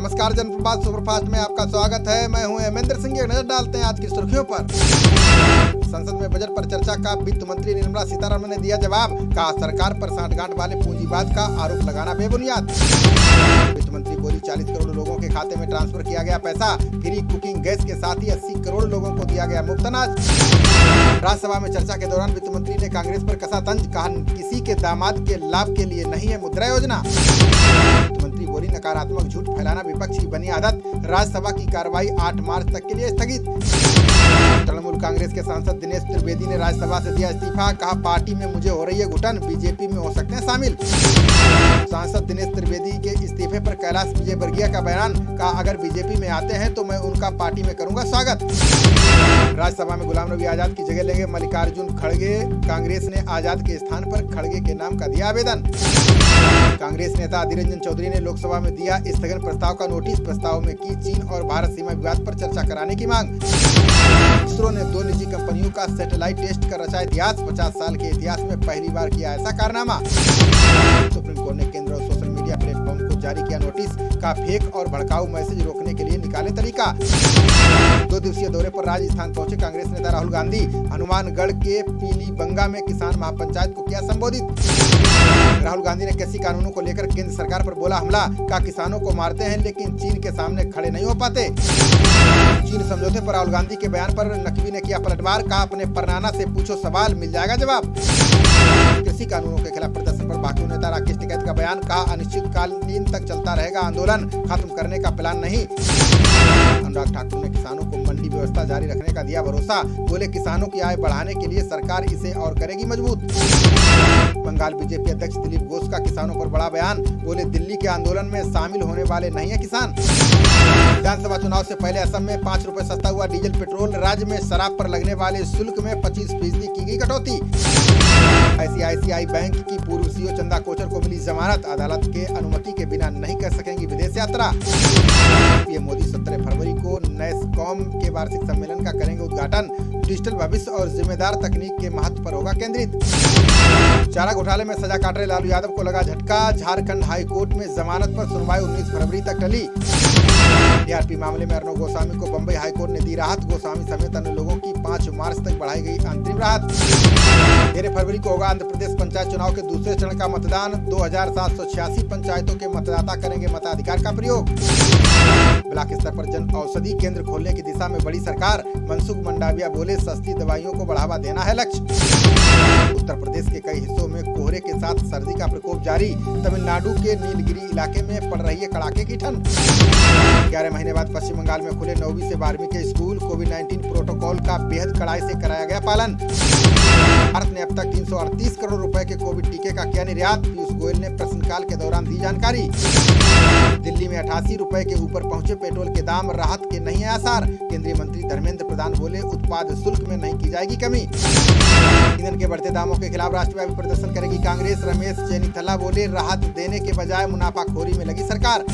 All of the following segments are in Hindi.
नमस्कार, जनप्रभात सुपरफास्ट में आपका स्वागत है। मैं हूं हेमेंद्र सिंह। नजर डालते हैं आज की सुर्खियों पर। संसद में बजट पर चर्चा का वित्त मंत्री निर्मला सीतारमण ने दिया जवाब। कहा, सरकार पर सांठगांठ वाले पूंजीवाद का आरोप लगाना बेबुनियाद। वित्त मंत्री बोली, 40 करोड़ लोगों के खाते में ट्रांसफर किया गया पैसा। फ्री कुकिंग गैस के साथ ही 80 करोड़ लोगों को दिया गया मुफ्त अनाज। राज्यसभा में चर्चा के दौरान वित्त मंत्री ने कांग्रेस पर कसा तंज। कहा, किसी के दामाद के लाभ के लिए नहीं है मुद्रा योजना। वित्त मंत्री बोली, नकारात्मक झूठ फैलाना विपक्ष की बनी आदत। राज्यसभा की कार्रवाई 8 मार्च तक के लिए स्थगित। तृणमूल कांग्रेस के सांसद दिनेश त्रिवेदी ने राज्यसभा से दिया इस्तीफा। कहा, पार्टी में मुझे हो रही है घुटन, बीजेपी में हो सकते हैं शामिल। सांसद दिनेश त्रिवेदी के इस्तीफे पर कैलाश विजयवर्गीय का बयान। कहा, अगर बीजेपी में आते हैं तो मैं उनका पार्टी में करूंगा स्वागत। राज्यसभा में गुलाम नबी आजाद की जगह लेंगे मल्लिकार्जुन खड़गे। कांग्रेस ने आजाद के स्थान पर खड़गे के नाम का दिया आवेदन। कांग्रेस नेता अधीर रंजन चौधरी ने लोकसभा में दिया स्थगन प्रस्ताव का नोटिस। प्रस्ताव में की चीन और भारत सीमा विवाद पर चर्चा कराने की मांग। इसरो ने 2 निजी कंपनियों का सैटेलाइट टेस्ट कर रचा इतिहास। 50 साल के इतिहास में पहली बार किया ऐसा कारनामा। सुप्रीम कोर्ट ने केंद्र और सोशल मीडिया प्लेटफॉर्म को जारी किया नोटिस। का फेक और भड़काऊ मैसेज रोकने के लिए निकाले तरीका। 2 दिवसीय दौरे पर राजस्थान पहुंचे कांग्रेस नेता राहुल गांधी। हनुमानगढ़ के पीलीबंगा में किसान महापंचायत को किया संबोधित। राहुल गांधी ने कृषि कानूनों को लेकर केंद्र सरकार पर बोला हमला। कहा, किसानों को मारते हैं लेकिन चीन के सामने खड़े नहीं हो पाते। चीन समझौते पर राहुल गांधी के बयान पर नकवी ने किया पलटवार। कहा, अपने परनाना से पूछो सवाल, मिल जाएगा जवाब। कृषि कानूनों के खिलाफ प्रदर्शन पर भाजपा नेता राकेश टिकैत का बयान। कहा, अनिश्चितकालीन तक चलता रहेगा आंदोलन, खत्म करने का प्लान नहीं। अनुराग ठाकुर ने किसानों को मंडी व्यवस्था जारी रखने का दिया भरोसा। बोले, किसानों की आय बढ़ाने के लिए सरकार इसे और करेगी मजबूत। बंगाल बीजेपी अध्यक्ष दिलीप घोष का किसानों पर बड़ा बयान। बोले, दिल्ली के आंदोलन में शामिल होने वाले नहीं है किसान। विधानसभा चुनाव से पहले असम में 5 रुपए सस्ता हुआ डीजल पेट्रोल। राज्य में शराब पर लगने वाले शुल्क में 25% की गई कटौती। ICICI बैंक की पूर्व CEO चंदा कोचर को मिली जमानत। अदालत के अनुमति के बिना नहीं कर सकेंगी विदेश यात्रा। पीएम मोदी 17 फरवरी को नैसकॉम के वार्षिक सम्मेलन का करेंगे उद्घाटन। डिजिटल भविष्य और जिम्मेदार तकनीक के महत्व पर होगा केंद्रित। चारा घोटाले में सजा काट रहे लालू यादव को लगा झटका। झारखंड हाई कोर्ट में जमानत पर सुनवाई 19 फरवरी तक टली। DRP मामले में अर्नब गोस्वामी को बम्बई हाई कोर्ट ने दी राहत। गोस्वामी समेत अन्य लोगों की 5 मार्च तक बढ़ाई गई अंतरिम राहत। 13 फरवरी को होगा आंध्र प्रदेश पंचायत चुनाव के दूसरे चरण का मतदान। 2786 पंचायतों के मतदाता करेंगे मताधिकार का प्रयोग। ब्लॉक स्तर पर जन औषधि केंद्र खोलने की दिशा में बड़ी सरकार। मनसुख मंडाविया बोले, सस्ती दवाइयों को बढ़ावा देना है लक्ष्य। उत्तर प्रदेश के कई हिस्सों में कोहरे के साथ सर्दी का प्रकोप जारी। तमिलनाडु के नीलगिरी इलाके में पड़ रही है कड़ाके की ठंड। 11 महीने बाद पश्चिम बंगाल में खुले 9वीं से 12वीं के स्कूल। कोविड-19 प्रोटोकॉल का बेहद कड़ाई से कराया गया पालन। भारत ने अब तक 338 करोड़ रुपए के कोविड टीके का किया निर्यात। पीयूष गोयल ने प्रश्नकाल के दौरान दी जानकारी। दिल्ली में 88 रुपए के ऊपर पहुंचे पेट्रोल के दाम, राहत के नहीं है आसार। केंद्रीय मंत्री धर्मेंद्र प्रधान बोले, उत्पाद शुल्क में नहीं की जाएगी कमी। ईंधन के बढ़ते दामों के खिलाफ राष्ट्रव्यापी प्रदर्शन करेगी कांग्रेस। रमेश चेन्नीथला बोले, राहत देने के बजाय मुनाफाखोरी में लगी सरकार।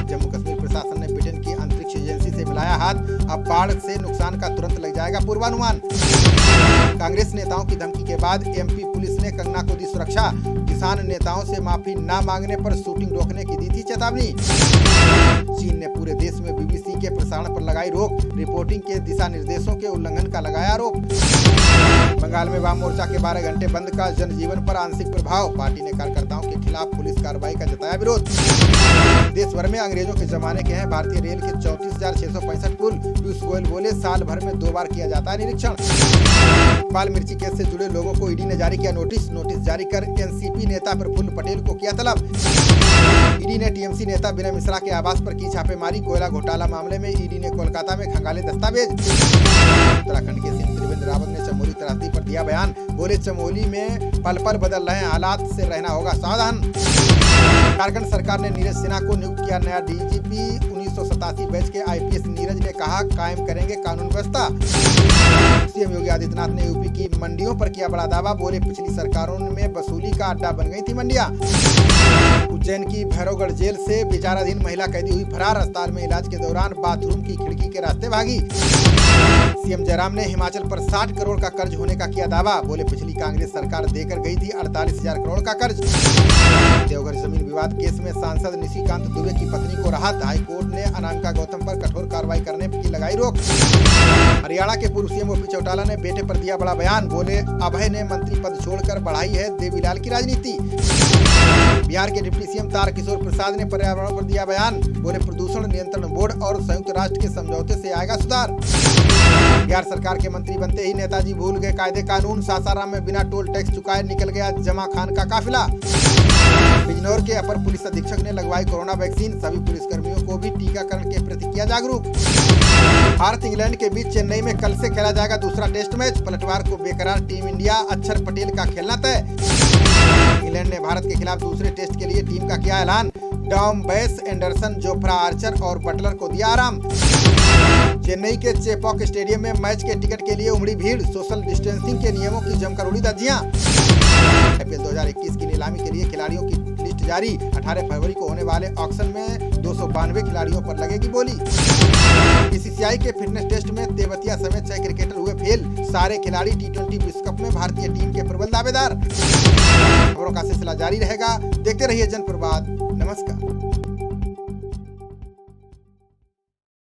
जम्मू कश्मीर प्रशासन ने ब्रिटेन की अंतरिक्ष एजेंसी से मिलाया हाथ। अब बाढ़ से नुकसान का तुरंत लग जाएगा पूर्वानुमान। कांग्रेस नेताओं की धमकी के बाद MP पुलिस ने कंगना को दी सुरक्षा। किसान नेताओं से माफी न मांगने पर शूटिंग रोकने की दी थी चेतावनी। चीन ने पूरे देश में BBC के प्रसारण पर लगाई रोक। रिपोर्टिंग के दिशा निर्देशों के उल्लंघन का लगाया आरोप। बंगाल में वाम मोर्चा के 12 घंटे बंद का जनजीवन पर आंशिक प्रभाव। पार्टी ने कार्यकर्ताओं के खिलाफ पुलिस कार्रवाई का जताया विरोध। देश भर में अंग्रेजों के जमाने के हैं भारतीय रेल के 34,665 पुल। पीयूष गोयल बोले, साल भर में 2 बार किया जाता है निरीक्षण। बाल मिर्ची केस से जुड़े लोगों को ईडी ने जारी किया नोटिस जारी कर NCP नेता प्रफुल्ल पटेल को किया तलब। ईडी ने TMC नेता विनय मिश्रा के आवास पर की छापेमारी। कोयला घोटाला मामले में ईडी ने कोलकाता में खंगाले दस्तावेज। उत्तराखंड के सीएम त्रिवेंद्र रावत ने चमोली त्रासदी पर दिया बयान। बोले, चमोली में पल पल बदल रहे हालात से रहना होगा सावधान। झारखंड सरकार ने नीरज सिन्हा को नियुक्त किया नया DGP। 1987 बैच के IPS नीरज ने कहा, कायम करेंगे कानून व्यवस्था। सीएम योगी आदित्यनाथ ने यूपी की मंडियों पर किया बड़ा दावा, बोले पिछली सरकारों में वसूली का अड्डा बन गई थी मंडियां। उज्जैन की भैरवगढ़ जेल से विचाराधीन महिला कैदी हुई फरार, अस्पताल में इलाज के दौरान बाथरूम की खिड़की के रास्ते भागी। सीएम जयराम ने हिमाचल पर 60 करोड़ का कर्ज होने का किया दावा, बोले पिछली कांग्रेस सरकार देकर गई थी 48,000 करोड़ का कर्ज। देवघर जमीन विवाद केस में सांसद निशिकांत दुबे की पत्नी को राहत, हाईकोर्ट ने अनामिका गौतम पर कठोर कार्रवाई करने की लगाई रोक। हरियाणा के पूर्व सीएम ओपी चौटाला ने बेटे पर दिया बड़ा बयान, बोले अभय ने मंत्री पद छोड़कर बढ़ाई है देवीलाल की राजनीति। बिहार के डिप्टी सीएम तारकिशोर प्रसाद ने पर्यावरण पर दिया बयान, बोले प्रदूषण नियंत्रण बोर्ड और संयुक्त राष्ट्र के समझौते से आएगा सुधार। बिहार सरकार के मंत्री बनते ही नेताजी भूल गए कायदे कानून, सासाराम में बिना टोल टैक्स चुकाए निकल गया जमा खान का काफिला। बिजनौर के अपर पुलिस अधीक्षक ने लगवाई कोरोना वैक्सीन, सभी पुलिसकर्मियों को भी टीकाकरण के प्रति किया जागरूक। भारत इंग्लैंड के बीच चेन्नई में कल से खेला जाएगा दूसरा टेस्ट मैच, पलटवार को बेकरार टीम इंडिया, अक्षर पटेल का खेलना तय। इंग्लैंड ने भारत के खिलाफ दूसरे टेस्ट के लिए टीम का किया ऐलान, टॉम बैस, एंडरसन, जोफ्रा आर्चर और बटलर को दिया आराम। चेन्नई के चेपॉक स्टेडियम में मैच के टिकट के लिए उमड़ी भीड़, सोशल डिस्टेंसिंग के नियमों की जमकर उड़ी धज्जियां। IPL 2021 की नीलामी के लिए खिलाड़ियों की लिस्ट जारी, 18 फरवरी को होने वाले ऑक्शन में 292 खिलाड़ियों पर लगेगी बोली। BCCI के फिटनेस टेस्ट में तेवतिया समेत 6 क्रिकेटर हुए फेल, सारे खिलाड़ी T20 विश्व कप में भारतीय टीम के प्रबल दावेदार। खबरों का सिलसिला जारी रहेगा, देखते रहिए जनप्रवाद। नमस्कार।